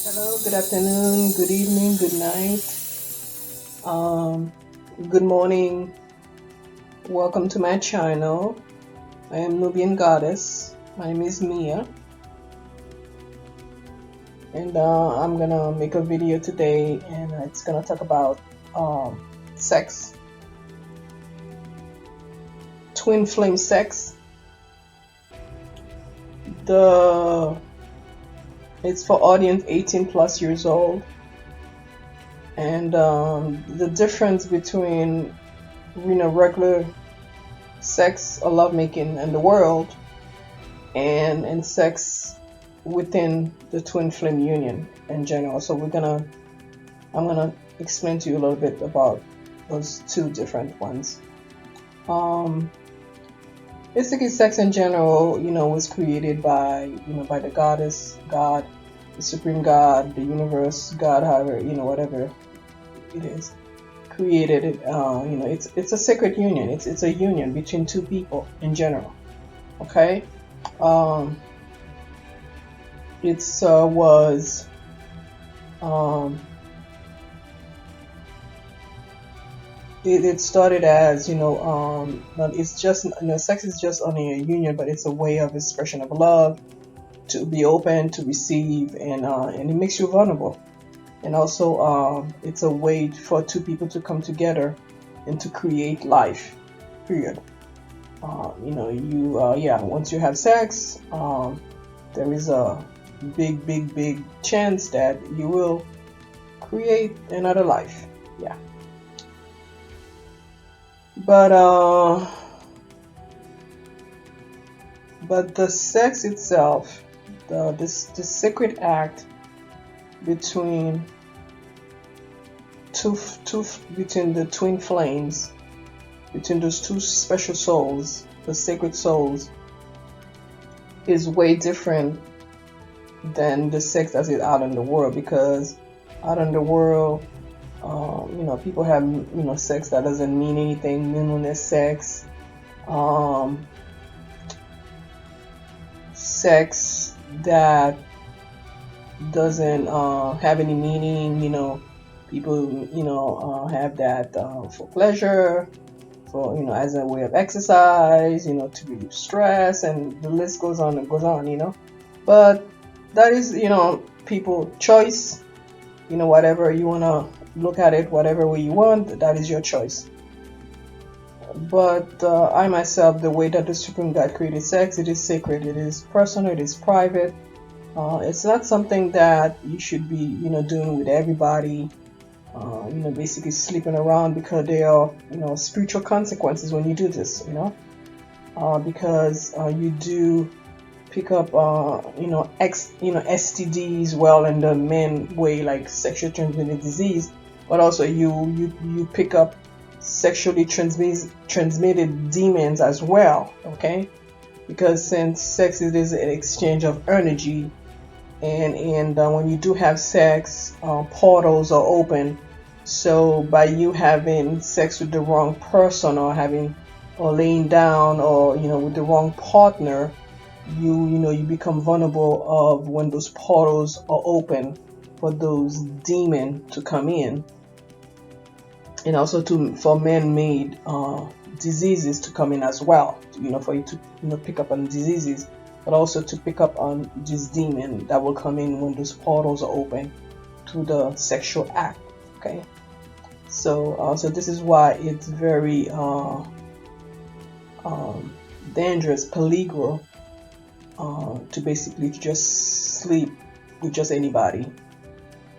Hello, good afternoon, good evening, good night, um, good morning. Welcome to my channel. I am Nubian Goddess. My name is Mia, and I'm gonna make a video today, and it's gonna talk about sex, twin flame sex. The It's for audience 18 plus years old, and the difference between regular sex or lovemaking in the world and sex within the twin flame union in general. So I'm gonna explain to you a little bit about those two different ones. Um, Basically, sex in general, was created by the goddess, God, the supreme God, the universe, God, however, whatever it is, created it. It's a sacred union. It's a union between two people in general. Okay. Um, it's was um, it started as it's just sex is just only a union, but it's a way of expression of love, to be open to receive, and it makes you vulnerable, and also it's a way for two people to come together and to create life, period. Once you have sex, there is a big chance that you will create another life. Yeah. But the sex itself, the sacred act between between the twin flames, between those two special souls, the sacred souls, is way different than the sex that is out in the world. Because out in the world, people have sex that doesn't mean anything, meaningless sex, sex that doesn't have any meaning. People have that for pleasure, for as a way of exercise, to relieve stress, and the list goes on and goes on. But that is people choice. Whatever you want to look at it, whatever way you want, that is your choice. But I myself, the way that the supreme God created sex, it is sacred, it is personal, it is private. It's not something that you should be doing with everybody. Basically sleeping around, because there are spiritual consequences when you do this. Because you do pick up STDs, well, in the men way, like sexually transmitted disease, but also you pick up sexually transmitted demons as well. Okay, because since sex is an exchange of energy, and when you do have sex, portals are open. So by you having sex with the wrong person, or laying down, or with the wrong partner, you become vulnerable of when those portals are open for those demons to come in, and also for man-made diseases to come in as well. For you to pick up on diseases, but also to pick up on this demon that will come in when those portals are open to the sexual act. Okay, so this is why it's very dangerous, peligro, to basically just sleep with just anybody.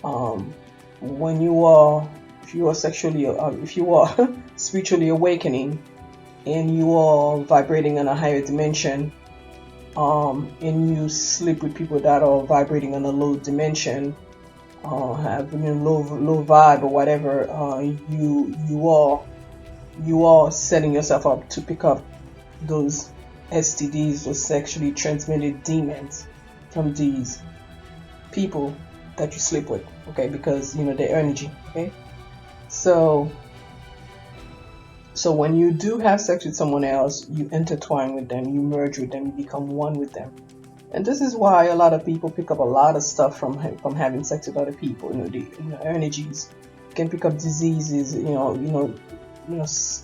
When if you are sexually, if you are spiritually awakening, and you are vibrating on a higher dimension, and you sleep with people that are vibrating on a low dimension, having a low vibe or whatever, you are setting yourself up to pick up those STDs, or sexually transmitted demons, from these people that you sleep with. Okay, because their energy. Okay, so when you do have sex with someone else, you intertwine with them, you merge with them, you become one with them. And this is why a lot of people pick up a lot of stuff from having sex with other people. The energies can pick up diseases.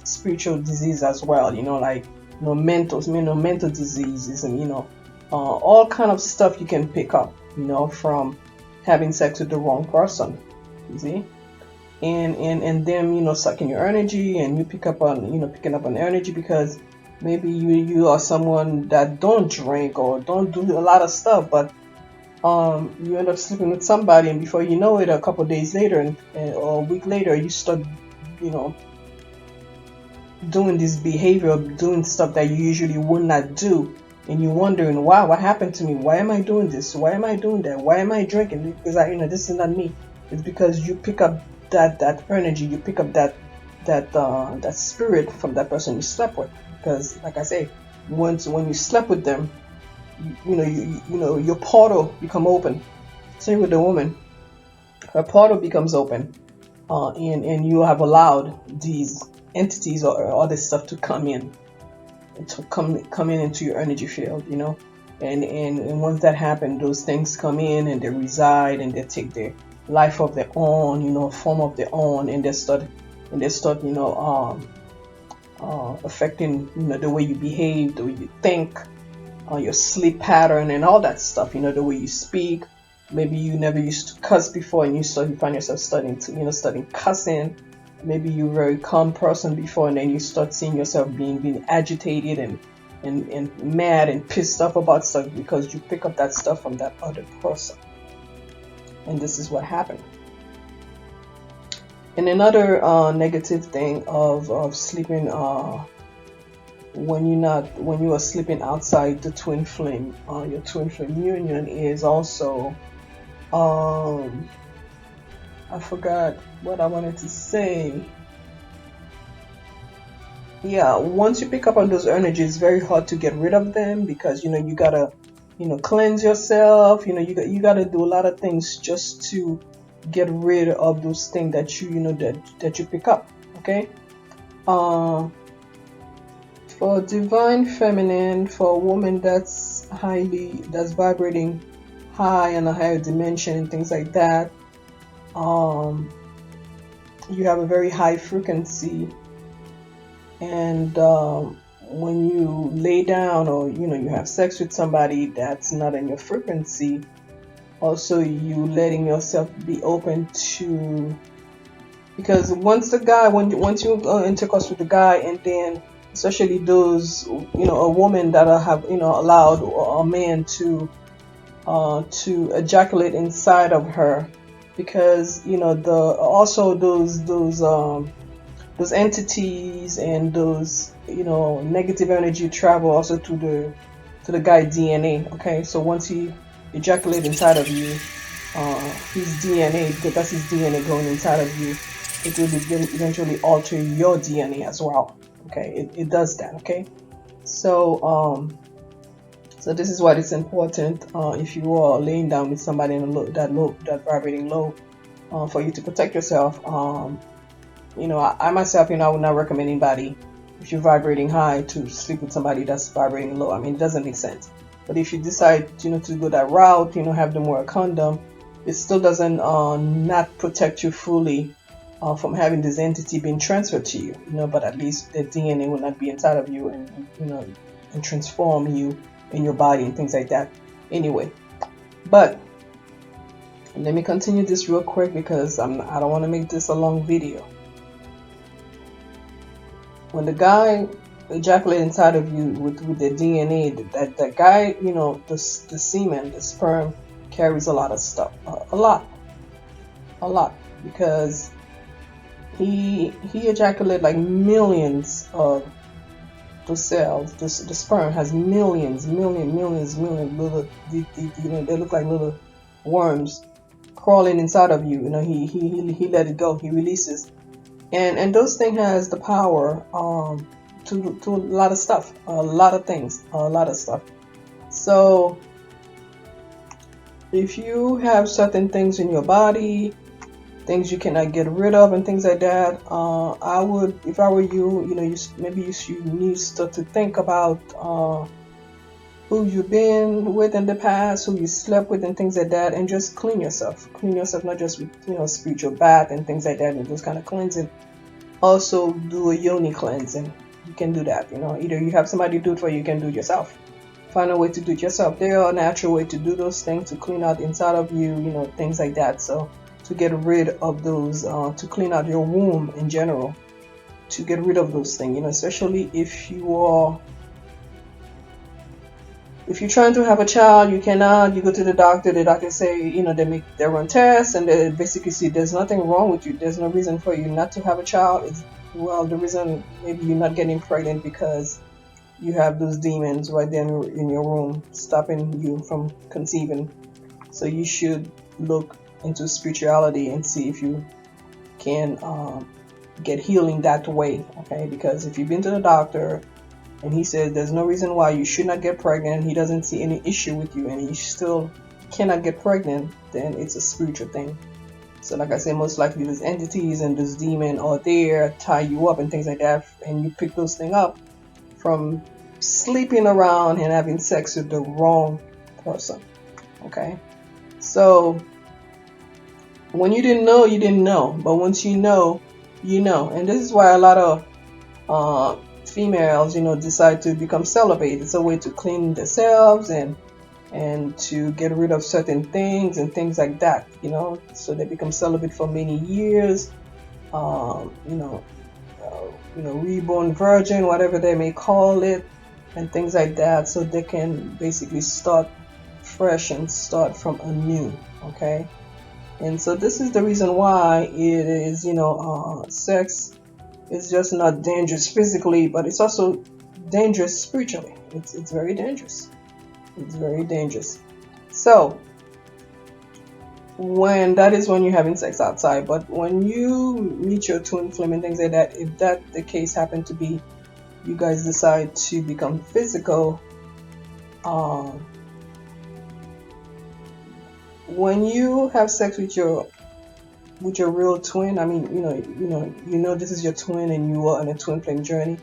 Spiritual disease as well. Like mental diseases, and all kind of stuff you can pick up. From having sex with the wrong person. You see. And them sucking your energy, and you picking up on energy because maybe you are someone that don't drink or don't do a lot of stuff, but you end up sleeping with somebody, and before you know it, a couple of days later or a week later, you start doing this behavior, doing stuff that you usually would not do, and you're wondering, wow, what happened to me? Why am I doing this? Why am I doing that? Why am I drinking? Because this is not me. It's because you pick up that energy, you pick up that spirit from that person you slept with. Because, like I say, when you slept with them, your portal become open. Same with the woman, her portal becomes open, and you have allowed these entities or other stuff to come in into your energy field, and once that happens, those things come in and they reside and they take their life of their own, form of their own, and they start affecting the way you behave, the way you think, your sleep pattern, and all that stuff. The way you speak. Maybe you never used to cuss before, and you find yourself studying cussing. Maybe you're a very calm person before, and then you start seeing yourself being agitated and mad and pissed off about stuff because you pick up that stuff from that other person. And this is what happened. And another negative thing of sleeping when you are sleeping outside the twin flame, your twin flame union, is also I forgot what I wanted to say. Yeah, once you pick up on those energies, it's very hard to get rid of them because you gotta cleanse yourself. You gotta do a lot of things just to get rid of those things that you pick up. Okay. For divine feminine, for a woman that's vibrating high on a higher dimension and things like that, you have a very high frequency, and when you lay down or you have sex with somebody that's not in your frequency, also you letting yourself be open to, because once you intercourse with the guy, and then especially those a woman that have allowed a man to ejaculate inside of her, because those entities and those negative energy travel also to the guy's DNA. Okay, so once he ejaculates inside of you, his DNA, because that's his DNA going inside of you, it will eventually alter your DNA as well. Okay, it does that. Okay, so this is why it's important, if you are laying down with somebody in that vibrating low, for you to protect yourself. I myself, I would not recommend anybody, if you're vibrating high, to sleep with somebody that's vibrating low. I mean, it doesn't make sense. But if you decide, to go that route, have them wear a condom, it still doesn't not protect you fully from having this entity being transferred to you. But at least the DNA will not be inside of you and transform you in your body and things like that. Anyway, but let me continue this real quick because I don't want to make this a long video. When the guy ejaculates inside of you with the DNA, that guy, the semen, the sperm, carries a lot of stuff, a lot, because he ejaculates like millions of the cells. The sperm has millions little, they look like little worms crawling inside of you. He let it go, he releases, and those things has the power to a lot of stuff, a lot of things, a lot of stuff. So if you have certain things in your body, things you cannot get rid of and things like that, I would, if I were you, maybe you should start to think about who you've been with in the past, who you slept with, and things like that, and just clean yourself. Clean yourself, not just with, spiritual bath and things like that, and those kind of cleansing. Also, do a yoni cleansing. You can do that. Either you have somebody do it for you, you can do it yourself. Find a way to do it yourself. There are natural way to do those things, to clean out inside of you, things like that. So to get rid of those, to clean out your womb in general, to get rid of those things, especially if you're trying to have a child, you cannot, you go to the doctor say, they make their own tests, and they basically see there's nothing wrong with you. There's no reason for you not to have a child. The reason maybe you're not getting pregnant because you have those demons right there in your room stopping you from conceiving. So you should look into spirituality and see if you can get healing that way, okay? Because if you've been to the doctor and he says there's no reason why you should not get pregnant, he doesn't see any issue with you, and you still cannot get pregnant, then it's a spiritual thing. So like I said, most likely those entities and those demons are there, tie you up and things like that, and you pick those things up from sleeping around and having sex with the wrong person, okay? So when you didn't know, you didn't know, but once you know, you know. And this is why a lot of females, decide to become celibate. It's a way to clean themselves and to get rid of certain things and things like that, so they become celibate for many years, reborn virgin, whatever they may call it, and things like that, so they can basically start fresh and start from anew, okay? And so this is the reason why it is, sex is just not dangerous physically, but it's also dangerous spiritually. It's very dangerous. It's very dangerous. So when you're having sex outside, but when you meet your twin flame and things like that, if that the case happened to be, you guys decide to become physical, when you have sex with your real twin, I mean, this is your twin and you are on a twin flame journey.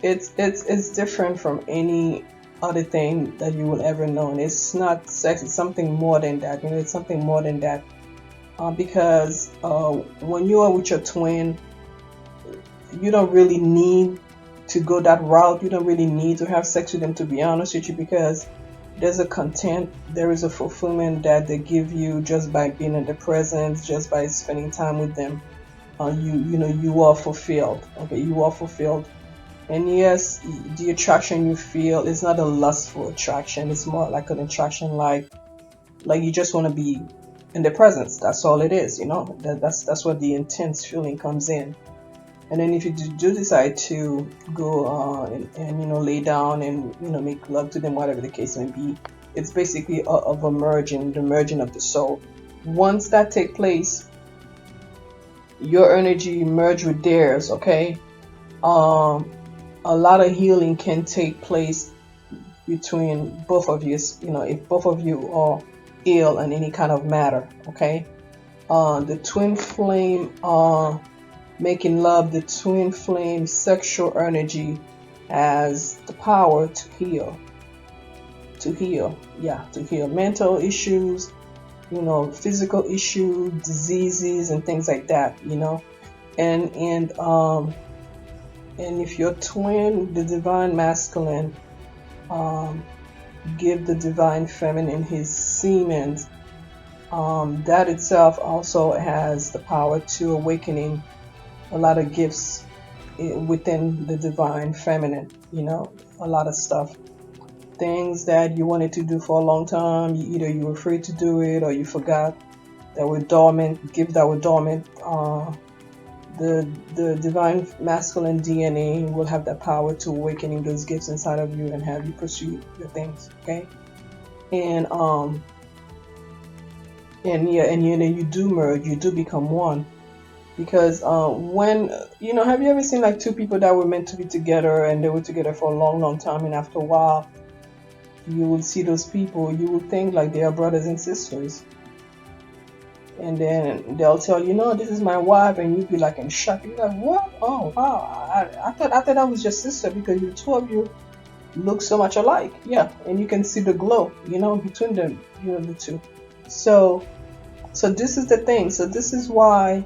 It's different from any other thing that you will ever know. And it's not sex, it's something more than that. It's something more than that. Because when you are with your twin, you don't really need to go that route. You don't really need to have sex with them, to be honest with you, because there's a content, there is a fulfillment that they give you just by being in the presence, just by spending time with them. You are fulfilled. Okay, you are fulfilled. And yes, the attraction you feel is not a lustful attraction. It's more like an attraction like you just want to be in the presence. That's all it is. That's where the intense feeling comes in. And then if you do decide to go and lay down and make love to them, whatever the case may be, it's basically of the merging of the soul. Once that takes place, your energy merge with theirs. Okay, a lot of healing can take place between both of you. If both of you are ill in any kind of matter. Okay, the twin flame making love, the twin flame sexual energy has the power to heal mental issues, physical issues, diseases and things like that, and if your twin, the divine masculine, give the divine feminine his semen, that itself also has the power to awakening a lot of gifts within the divine feminine, a lot of stuff, things that you wanted to do for a long time. Either you were afraid to do it or you forgot, that were dormant, gifts that were dormant. The divine masculine DNA will have that power to awakening those gifts inside of you and have you pursue your things. Okay, and you do merge, you do become one. Because when have you ever seen like two people that were meant to be together and they were together for a long time, and after a while you will see those people, you will think like they are brothers and sisters, and then they'll tell you, no, this is my wife, and you'll be like in shock. You're like, what? Oh wow, I thought that was your sister, because the two of you look so much alike. Yeah, and you can see the glow, between them, the two. So this is the thing. So this is why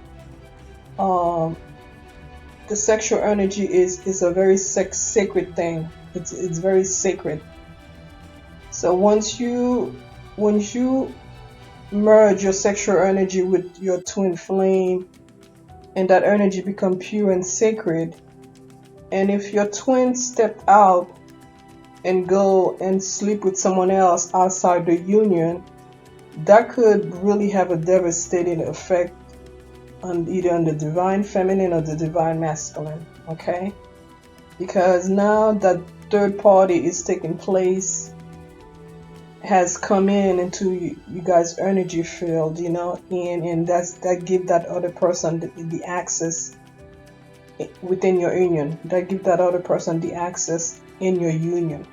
um the sexual energy is a very sacred thing. It's very sacred. So once you merge your sexual energy with your twin flame, and that energy become pure and sacred, and if your twin stepped out and go and sleep with someone else outside the union, that could really have a devastating effect on either on the divine feminine or the divine masculine. Okay, because now that third party is taking place, has come in into you guys energy field, and that give that other person the access within your union, that give that other person the access in your union,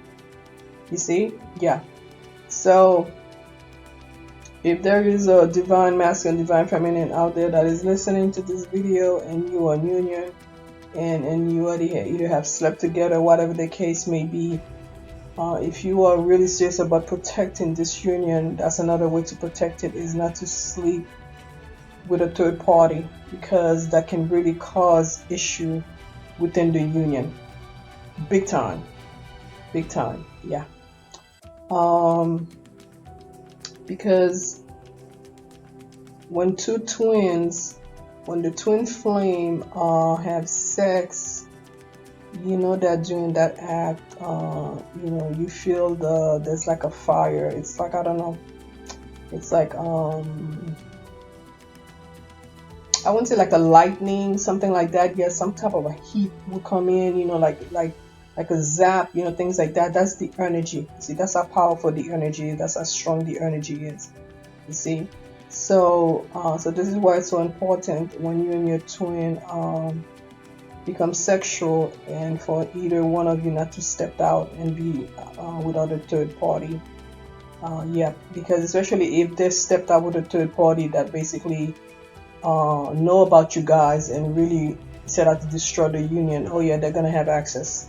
you see. Yeah. So if there is a divine masculine, divine feminine out there that is listening to this video, and you are in union, and you already either have slept together, whatever the case may be, if you are really serious about protecting this union, that's another way to protect it, is not to sleep with a third party, because that can really cause issue within the union. Big time. Big time. Yeah. Because when the twin flame have sex, that during that act, you feel there's like a fire. It's like, I don't know, it's like I wouldn't say like a lightning, something like that. Yeah, some type of a heat will come in, like a zap, things like that. That's the energy. See, that's how powerful the energy is. That's how strong the energy is. You see. So this is why it's so important when you and your twin become sexual, and for either one of you not to step out and be with other third party. Yeah, because especially if they stepped out with a third party that basically know about you guys and really set out to destroy the union, oh yeah, they're gonna have access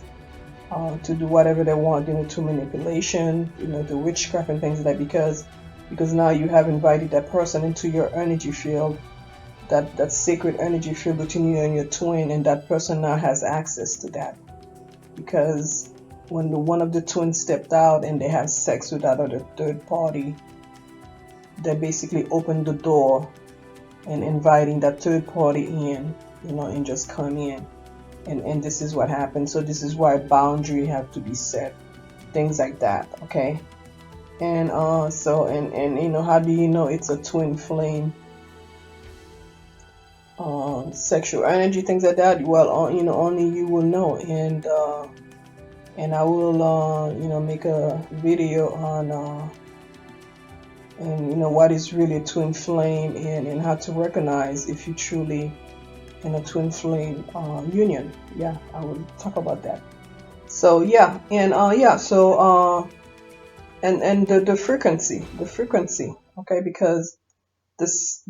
to do whatever they want, to manipulation, the witchcraft and things like that, because now you have invited that person into your energy field, that sacred energy field between you and your twin, and that person now has access to that, because when one of the twins stepped out and they have sex with that other third party, they basically opened the door and inviting that third party in, and just come in, and this is what happens. So this is why boundary have to be set, things like that. Okay. And how do you know it's a twin flame? Sexual energy, things like that. Well, only you will know, and I will make a video on and what is really a twin flame, and how to recognize if you truly in a twin flame union. Yeah, I will talk about that. So yeah, and and the frequency, okay, because this